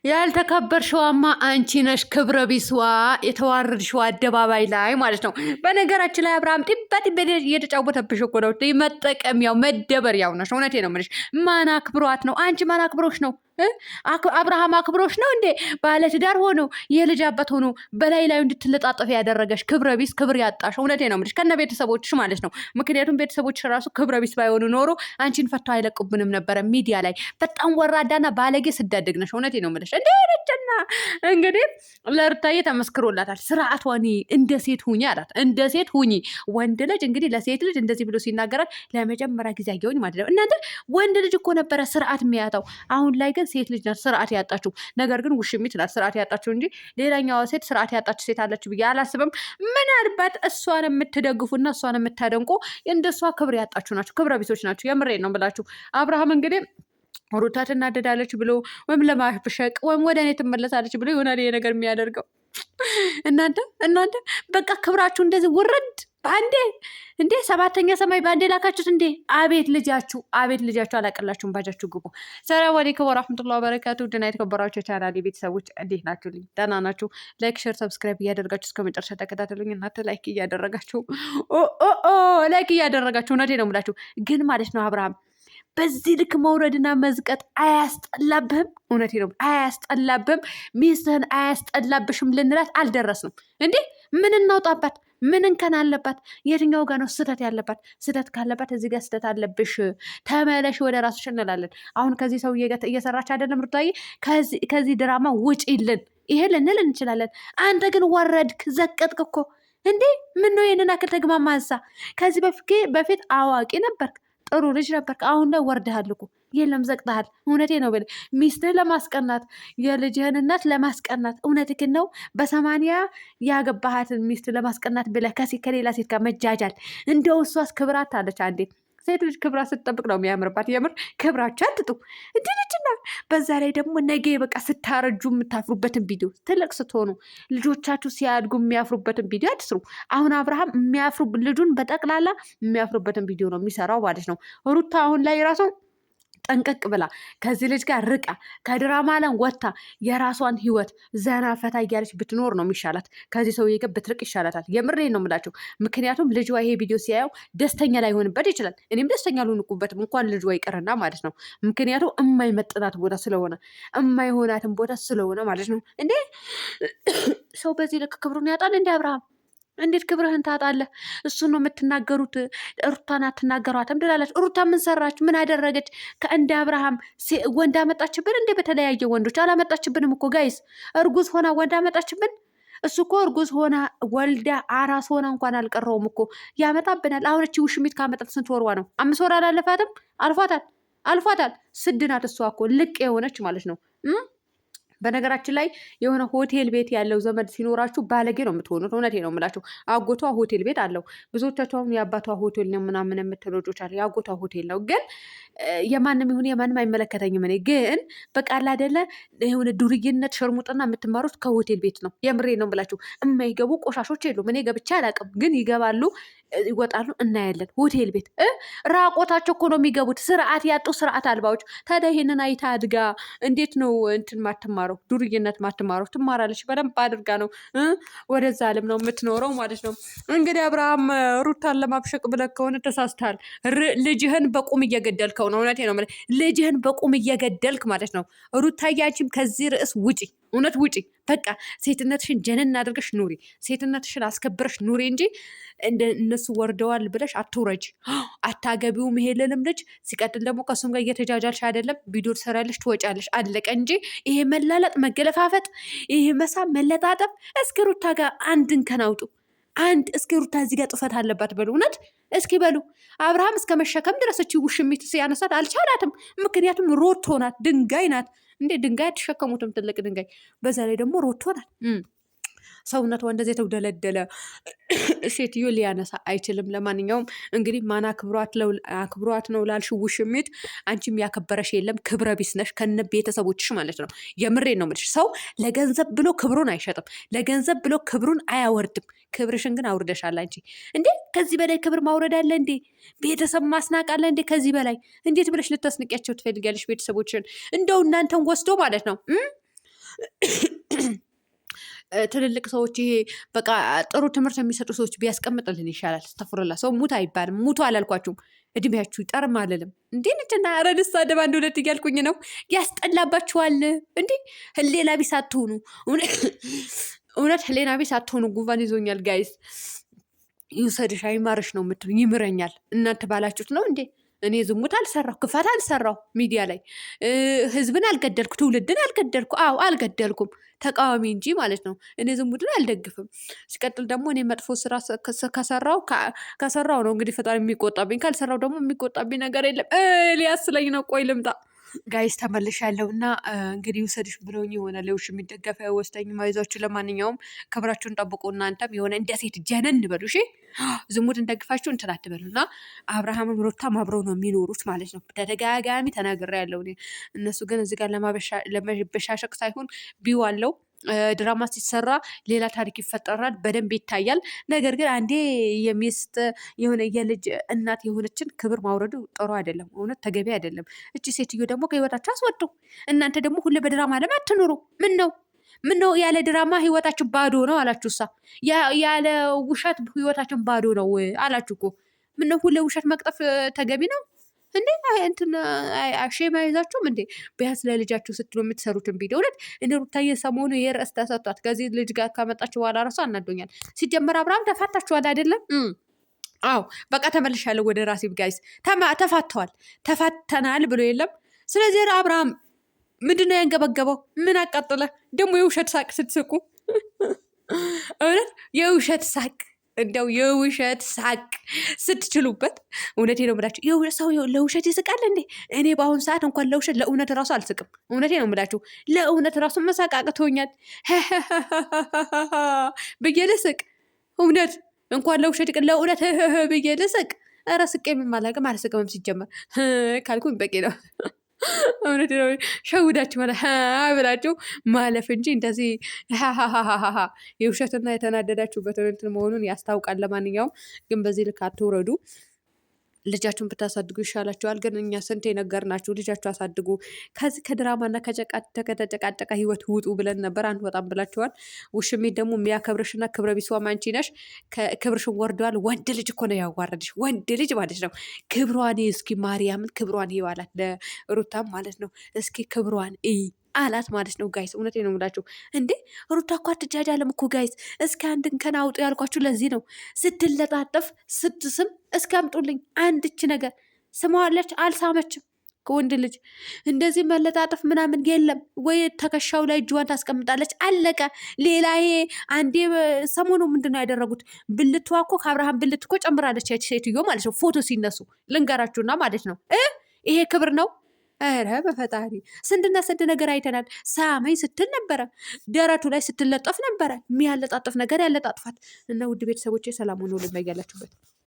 ያልተከበርሽዋማ አንቺ ነሽ፣ ክብረ ቢስዋ የተዋረድሽው አደባባይ ላይ ማለት ነው። በነገራችን ላይ አብርሃም ጢባ እየተጫወተብሽ እኮ ነው። መጠቀሚያው መደበሪያው ነሽ። እውነቴ ነው የምልሽ። ማን አክብሯት ነው? አንቺ ማን አክብሮሽ ነው? አብርሃም አክብሮሽ ነው እንዴ? ባለትዳር ሆኖ የልጅ አባት ሆኖ በላይ ላይ እንድትለጣጠፍ ያደረገሽ ክብረ ቢስ፣ ክብር ያጣሽ። እውነቴ ነው የምልሽ፣ ከነ ቤተሰቦችሽ ማለት ነው። ምክንያቱም ቤተሰቦችሽ ራሱ ክብረ ቢስ ባይሆኑ ኖሮ አንቺን ፈተው አይለቁብንም ነበረ። ሚዲያ ላይ በጣም ወራዳና ባለጌ ስዳደግ ነሽ። እውነቴ ነው የምልሽ። እንዴ ነጭና እንግዲህ ለሩታዬ ተመስክሮላታል። ስርዓቷን እንደ ሴት ሁኚ አላት። እንደ ሴት ሁኚ። ወንድ ልጅ እንግዲህ ለሴት ልጅ እንደዚህ ብሎ ሲናገራል ለመጀመሪያ ጊዜ አየሁኝ ማለት ነው። እናንተ ወንድ ልጅ እኮ ነበረ ስርዓት የሚያጣው። አሁን ላይ ግን ሴት ልጅ ናት ስርዓት ያጣችው። ነገር ግን ውሽሚት ናት ስርዓት ያጣችው እንጂ ሌላኛዋ ሴት ስርዓት ያጣች ሴት አለች ብዬ አላስብም። ምናልባት እሷን የምትደግፉና እሷን የምታደንቁ እንደሷ ክብር ያጣችሁ ናቸው፣ ክብረ ቢሶች ናቸው። የምሬን ነው ብላችሁ አብርሃም እንግዲህ ሩታ ትናደዳለች ብሎ ወይም ለማብሸቅ ወይም ወደ እኔ ትመለሳለች ብሎ ይሆናል ይሄ ነገር የሚያደርገው። እናንተ በቃ ክብራችሁ እንደዚህ ውርድ በአንዴ እንዴ! ሰባተኛ ሰማይ በአንዴ ላካችሁት እንዴ! አቤት ልጃችሁ አላቀላችሁም። ባጃችሁ ግቡ። ሰላም አለይኩም ወራህመቱላሂ ወበረካቱ። ድና የተከበራችሁ ቻናሌ ቤተሰቦች እንዴት ናችሁ? ደህና ናችሁ? ላይክ፣ ሼር፣ ሰብስክራይብ እያደረጋችሁ እስከ መጨረሻ ተከታተሉኝ። እናንተ ላይክ እያደረጋችሁ እውነቴ ነው የምላችሁ። ግን ማለት ነው አብርሃም በዚህ ልክ መውረድና መዝቀጥ አያስጠላብህም? እውነቴ ነው አያስጠላብህም? ሚስትህን አያስጠላብሽም ልንላት አልደረስንም እንዴ? ምን እናውጣባት? ምን እንከን አለባት? የትኛው ጋር ነው ስህተት ያለባት? ስህተት ካለባት እዚህ ጋር ስህተት አለብሽ፣ ተመለሽ ወደ ራስሽ እንላለን። አሁን ከዚህ ሰውዬ ጋር እየሰራች አይደለም ሩታዬ? ከዚህ ድራማ ውጪልን፣ ይሄ ልንል እንችላለን። አንተ ግን ወረድክ፣ ዘቀጥክ እኮ እንዴ! ምን ነው ይህንን አክል ተግማማ? ከዚህ በፊት አዋቂ ነበርክ፣ ጥሩ ልጅ ነበርክ። አሁን ላይ ወርድሃል እኮ የለም ዘቅጠሃል። እውነቴ ነው ብለህ ሚስትህ ለማስቀናት የልጅህን እናት ለማስቀናት እውነትህን ነው። በ80 ያገባሃትን ሚስት ለማስቀናት ብለህ ከሌላ ሴት ጋር መጃጃል። እንደው እሷስ ክብራት አለች አንዴ። ሴት ልጅ ክብራ ስትጠብቅ ነው የሚያምርባት። የምር ክብራችሁ አትጡ እንድልጅና በዛ ላይ ደግሞ ነገ በቃ ስታረጁ የምታፍሩበትን ቪዲዮ፣ ትልቅ ስትሆኑ ልጆቻችሁ ሲያድጉ የሚያፍሩበትን ቪዲዮ አትስሩ። አሁን አብርሃም ልጁን በጠቅላላ የሚያፍሩበትን ቪዲዮ ነው የሚሰራው ማለት ነው። ሩታ አሁን ላይ ራሱ ጠንቀቅ ብላ ከዚህ ልጅ ጋር ርቃ ከድራማ ለም ወጥታ የራሷን ህይወት ዘና ፈታ እያለች ብትኖር ነው የሚሻላት። ከዚህ ሰውዬ ጋር ብትርቅ ይሻላታል። የምሬን ነው የምላቸው። ምክንያቱም ልጇ ይሄ ቪዲዮ ሲያየው ደስተኛ ላይሆንበት ይችላል። እኔም ደስተኛ ልሆንኩበትም እንኳን ልጇ ይቅርና ማለት ነው። ምክንያቱም የማይመጥናት ቦታ ስለሆነ የማይሆናትን ቦታ ስለሆነ ማለት ነው። እንዴ ሰው በዚህ ልክ ክብሩን ያጣል እንዴ? አብርሃም እንዴት ክብርህን ታጣለህ? እሱን ነው የምትናገሩት። ሩታን አትናገሯትም ትላለች። ሩታ ምን ሰራች? ምን አደረገች? ከእንደ አብርሃም ወንድ አመጣችብን እንዴ? በተለያየ ወንዶች አላመጣችብንም እኮ ጋይስ። እርጉዝ ሆና ወንድ አመጣችብን? እሱ እኮ እርጉዝ ሆና ወልዳ አራስ ሆና እንኳን አልቀረውም እኮ ያመጣብናል። አሁን እቺ ውሽሚት ካመጣት ስንት ወርዋ ነው? 5 ወር አላለፋትም? አልፏታል። ስድናት እሷ እኮ ልቅ የሆነች ማለት ነው። በነገራችን ላይ የሆነ ሆቴል ቤት ያለው ዘመድ ሲኖራችሁ ባለጌ ነው የምትሆኑት። እውነቴ ነው የምላችሁ። አጎቷ ሆቴል ቤት አለው። ብዙዎቻቸውም የአባቷ ሆቴል ነው ምናምን የምትሉ ልጆች አለ። የአጎቷ ሆቴል ነው ግን የማንም ይሁን የማንም አይመለከተኝም። እኔ ግን በቃል አይደለ የሆነ ዱርዬነት ሸርሙጥና የምትማሩት ከሆቴል ቤት ነው። የምሬ ነው ብላችሁ የማይገቡ ቆሻሾች የሉም። እኔ ገብቼ አላውቅም፣ ግን ይገባሉ ይወጣሉ፣ እናያለን። ሆቴል ቤት ራቆታቸው እኮ ነው የሚገቡት። ስርዓት ያጡ ስርዓት አልባዎች። ታዲያ ይሄንን አይታ አድጋ እንዴት ነው እንትን ማትማረው? ዱርዬነት ማትማረው? ትማራለች በደንብ አድርጋ ነው። ወደዛ አለም ነው የምትኖረው ማለት ነው። እንግዲህ አብርሃም ሩታን ለማብሸቅ ብለህ ከሆነ ተሳስተሃል። ልጅህን በቁም እየገደልከው ነው። እውነቴ ነው። ልጅህን በቁም እየገደልክ ማለት ነው። ሩታያችም ከዚህ ርዕስ ውጪ፣ እውነት ውጪ። በቃ ሴትነትሽን ጀነን አድርገሽ ኑሪ፣ ሴትነትሽን አስከብረሽ ኑሪ እንጂ እነሱ ወርደዋል ብለሽ አትውረጅ። አታገቢውም ይሄንንም ልጅ። ሲቀጥል ደግሞ ከሱም ጋር እየተጃጃልሽ አይደለም፣ ቪዲዮ ትሰራለሽ፣ ትወጫለሽ፣ አለቀ እንጂ ይሄ መላላጥ፣ መገለፋፈጥ፣ ይሄ መሳብ፣ መለጣጠፍ እስኪ ሩታ ጋር አንድን ከናውጡ እስኪ ሩታ እዚህ ጋር ጥፈት አለባት በሉ። እውነት እስኪ በሉ። አብርሃም እስከ መሸከም ድረስ እቺ ውሽሚት ሲያነሳት አልቻላትም። ምክንያቱም ሮቶ ናት፣ ድንጋይ ናት። እንዴ ድንጋይ አትሸከሙትም? ትልቅ ድንጋይ፣ በዛ ላይ ደግሞ ሮቶ ናት። ሰውነቷ እንደዚህ የተውደለደለ ሴትዮ ሊያነሳ አይችልም። ለማንኛውም እንግዲህ ማን አክብሯት ነው ላልሽ ውሽሚት፣ አንቺም ያከበረሽ የለም። ክብረ ቢስ ነሽ ከነ ቤተሰቦችሽ ማለት ነው። የምሬን ነው የምልሽ። ሰው ለገንዘብ ብሎ ክብሩን አይሸጥም፣ ለገንዘብ ብሎ ክብሩን አያወርድም። ክብርሽን ግን አውርደሻል አንቺ። እንዴ ከዚህ በላይ ክብር ማውረድ አለ እንዴ? ቤተሰብ ማስናቅ አለ እንዴ? ከዚህ በላይ እንዴት ብለሽ ልታስንቂያቸው ትፈልጊያለሽ ቤተሰቦችን? እንደው እናንተን ወስዶ ማለት ነው ትልልቅ ሰዎች ይሄ በቃ ጥሩ ትምህርት የሚሰጡ ሰዎች ቢያስቀምጥልን ይሻላል። ስተፍሮላ ሰው ሙት አይባልም። ሙቱ አላልኳችሁም። እድሜያችሁ ይጠርም አልልም። እንዴ ነችና ረድስ አደባ አንድ ሁለት እያልኩኝ ነው። ያስጠላባችኋል እንዴ? ህሌና ቢስ አትሆኑ። እውነት ህሌና ቢስ አትሆኑ። ጉንፋን ይዞኛል ጋይስ። ይውሰድሽ አይማርሽ ነው የምትሉ ይምረኛል። እናንተ ባላችሁት ነው እንዴ? እኔ ዝሙት አልሰራሁ፣ ክፋት አልሰራሁ፣ ሚዲያ ላይ ህዝብን አልገደልኩ፣ ትውልድን አልገደልኩ። አዎ አልገደልኩም፣ ተቃዋሚ እንጂ ማለት ነው። እኔ ዝሙትን አልደግፍም። ሲቀጥል ደግሞ እኔ መጥፎ ስራ ከሰራው ነው እንግዲህ ፈጣሪ የሚቆጣብኝ፣ ካልሰራው ደግሞ የሚቆጣብኝ ነገር የለም። ሊያስለኝ ነው። ቆይ ልምጣ ጋይስ ተመልሻለሁ። እና እንግዲህ ውሰድሽ ብለውኝ የሆነ ለውሽ የሚደገፈ ወስደኝ ማይዟችሁ። ለማንኛውም ክብራችሁን ጠብቁ። እናንተም የሆነ እንደ ሴት ጀነን በሉ። እሺ ዝሙት እንደግፋችሁ እንትን አትበሉ። እና አብርሃምም ሩታም አብረው ነው የሚኖሩት ማለት ነው። በተደጋጋሚ ተናግሬያለሁ። እነሱ ግን እዚህ ጋር ለመበሻሸቅ ሳይሆን ቢዋለው ድራማ ሲሰራ ሌላ ታሪክ ይፈጠራል፣ በደንብ ይታያል። ነገር ግን አንዴ የሚስት የሆነ የልጅ እናት የሆነችን ክብር ማውረዱ ጥሩ አይደለም፣ እውነት ተገቢ አይደለም። እቺ ሴትዮ ደግሞ ከህይወታችሁ አስወጡ። እናንተ ደግሞ ሁሌ በድራማ ዓለም አትኑሩ። ምን ነው ያለ ድራማ ህይወታችን ባዶ ነው አላችሁ? ያለ ውሸት ህይወታችን ባዶ ነው አላችሁ እኮ። ምን ነው ሁሌ ውሸት መቅጠፍ ተገቢ ነው እንዴ? እንትን ሼም አይዛችሁም እንዴ? ቢያንስ ለልጃችሁ ስትሉ የምትሰሩትን ቪዲዮ እውነት እኔ ሩታዬ ሰሞኑ የርዕስ ተሰጥቷት ከዚህ ልጅ ጋር ካመጣችሁ በኋላ ራሱ አናዶኛል። ሲጀመር አብርሃም ተፋታችኋል አይደለም? አዎ በቃ ተመልሻለሁ ወደ ራሴ ጋይስ። ተፋተዋል፣ ተፋተናል ብሎ የለም። ስለዚህ አብርሃም ምንድን ነው ያንገበገበው? ምን አቃጥለ ደግሞ የውሸት ሳቅ ስትስቁ እውነት የውሸት ሳቅ እንደው የውሸት ሳቅ ስትችሉበት፣ እውነቴ ነው የምላችሁ። ሰው ለውሸት ይስቃል እንዴ? እኔ በአሁኑ ሰዓት እንኳን ለውሸት ለእውነት ራሱ አልስቅም። እውነቴ ነው የምላችሁ። ለእውነት ራሱ መሳቅ አቅቶኛል ብዬ ልስቅ። እውነት እንኳን ለውሸት ለእውነት ብዬ ልስቅ። ኧረ ስቄ የምማላቅም አልስቅምም። ሲጀመር ካልኩኝ በቂ ነው። እውነት ነው። ሸውዳችሁ ብላችሁ ማለፍ እንጂ እንደዚህ የውሸትና የተናደዳችሁበት እንትን መሆኑን ያስታውቃል። ለማንኛውም ግን በዚህ ልክ አትውረዱ። ልጃችሁን ብታሳድጉ ይሻላችኋል። ግን እኛ ስንት የነገርናችሁ ልጃችሁ አሳድጉ፣ ከዚህ ከድራማና ከተጨቃጨቀ ህይወት ውጡ ብለን ነበር። አንወጣም ብላችኋል። ውሽሜት ደግሞ የሚያከብርሽና ክብረ ቢስዋ አንቺ ነሽ። ክብርሽን ወርደዋል። ወንድ ልጅ እኮ ነው ያዋረድሽ፣ ወንድ ልጅ ማለት ነው። ክብሯን እስኪ ማርያምን ክብሯን ይዋላት ለሩታም ማለት ነው። እስኪ ክብሯን አላት ማለት ነው ጋይስ። እውነቴ ነው የምላችሁ። እንዴ ሩታ እኮ አትጃጃልም እኮ ጋይስ። እስኪ አንድን ከን አውጡ ያልኳችሁ ለዚህ ነው። ስትለጣጠፍ ስትስም እስኪ አምጡልኝ አንድች ነገር። ስማዋለች አልሳመችም። ከወንድ ልጅ እንደዚህ መለጣጠፍ ምናምን የለም ወይ? ተከሻው ላይ እጅዋን ታስቀምጣለች፣ አለቀ። ሌላ ይሄ አንዴ ሰሞኑ ምንድን ነው ያደረጉት? ብልቷ እኮ ከአብርሃም ብልት እኮ ጨምራለች ያቺ ሴትዮ ማለት ነው። ፎቶ ሲነሱ ልንገራችሁና ማለት ነው። ይሄ ክብር ነው? ኧረ በፈጣሪ ስንትና ስንት ነገር አይተናል። ሳመኝ ስትል ነበረ፣ ደረቱ ላይ ስትለጠፍ ነበረ። የሚያለጣጥፍ ነገር ያለጣጥፋት። እና ውድ ቤተሰቦቼ ሰላም ሆኖ ልመያላችሁበት